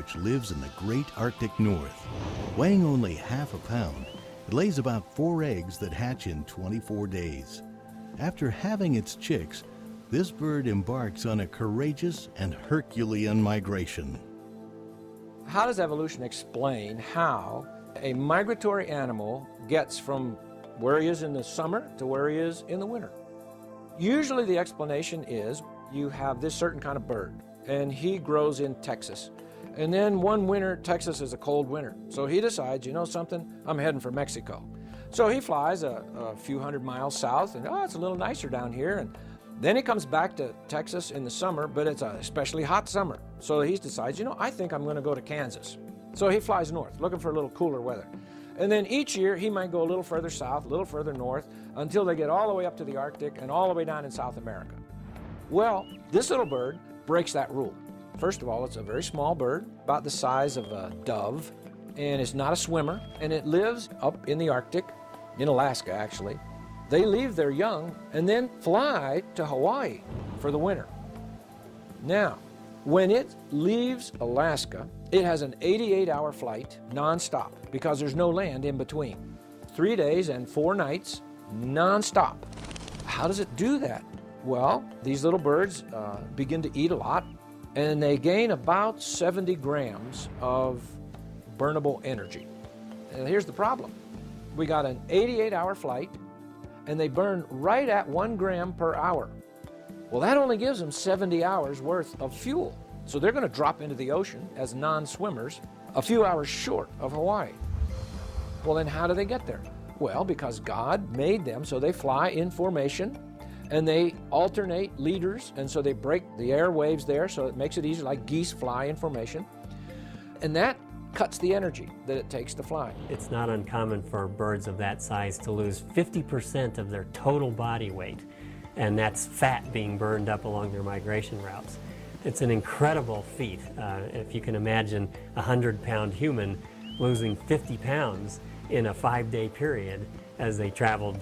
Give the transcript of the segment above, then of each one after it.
which lives in the great Arctic North. Weighing only half a pound, it lays about 4 eggs that hatch in 24 days. After having its chicks, this bird embarks on a courageous and Herculean migration. How does evolution explain how a migratory animal gets from where he is in the summer to where he is in the winter? Usually the explanation is you have this certain kind of bird, and he grows in Texas. And then one winter, Texas is a cold winter. So he decides, you know something, I'm heading for Mexico. So he flies a few hundred miles south, and it's a little nicer down here. And then he comes back to Texas in the summer, but it's a especially hot summer. So he decides, you know, I think I'm going to go to Kansas. So he flies north, looking for a little cooler weather. And then each year he might go a little further south, a little further north, until they get all the way up to the Arctic and all the way down in South America. Well, this little bird breaks that rule. First of all, it's a very small bird, about the size of a dove, and it's not a swimmer, and it lives up in the Arctic, in Alaska actually. They leave their young and then fly to Hawaii for the winter. Now, when it leaves Alaska, it has an 88-hour flight nonstop because there's no land in between. 3 days and 4 nights nonstop. How does it do that? Well, these little birds begin to eat a lot, and they gain about 70 grams of burnable energy. And here's the problem. We got an 88-hour flight, and they burn right at 1 gram per hour. Well, that only gives them 70 hours worth of fuel. So they're going to drop into the ocean as non-swimmers a few hours short of Hawaii. Well, then how do they get there? Well, because God made them so they fly in formation, and they alternate leaders, and so they break the airwaves there, so it makes it easier, like geese fly in formation. And that cuts the energy that it takes to fly. It's not uncommon for birds of that size to lose 50% of their total body weight, and that's fat being burned up along their migration routes. It's an incredible feat. If you can imagine a 100-pound human losing 50 pounds in a 5-day period as they traveled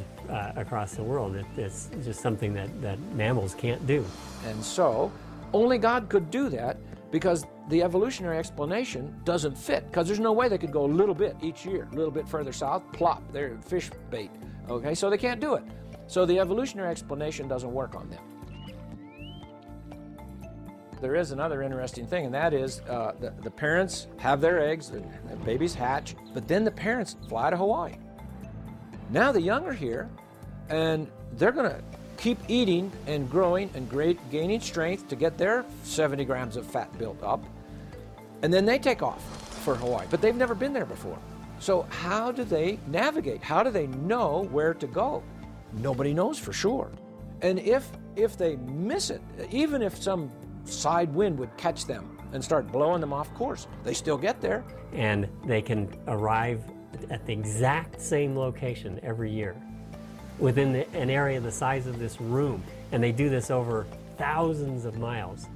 across the world. It's just something that mammals can't do. And so, only God could do that because the evolutionary explanation doesn't fit, because there's no way they could go a little bit each year, a little bit further south, plop, they're fish bait. Okay, so they can't do it. So the evolutionary explanation doesn't work on them. There is another interesting thing, and that is the parents have their eggs, the babies hatch, but then the parents fly to Hawaii. Now the young are here, and they're going to keep eating and growing and gaining strength to get their 70 grams of fat built up, and then they take off for Hawaii, but they've never been there before. So how do they navigate? How do they know where to go? Nobody knows for sure. And if they miss it, even if some side wind would catch them and start blowing them off course, they still get there. And they can arrive at the exact same location every year within an area the size of this room, and they do this over thousands of miles.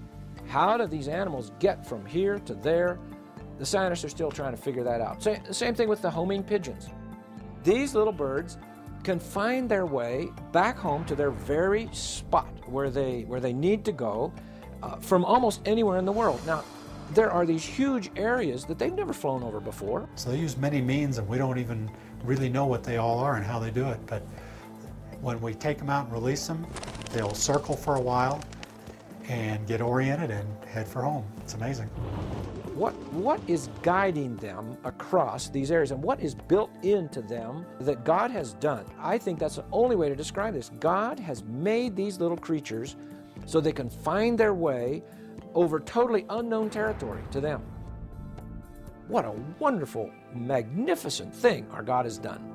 How do these animals get from here to there? The scientists are still trying to figure that out. Same thing with the homing pigeons. These little birds can find their way back home to their very spot where they need to go from almost anywhere in the world. Now, there are these huge areas that they've never flown over before. So they use many means, and we don't even really know what they all are and how they do it. But when we take them out and release them, they'll circle for a while and get oriented and head for home. It's amazing. What is guiding them across these areas, and what is built into them that God has done? I think that's the only way to describe this. God has made these little creatures so they can find their way over totally unknown territory to them. What a wonderful, magnificent thing our God has done.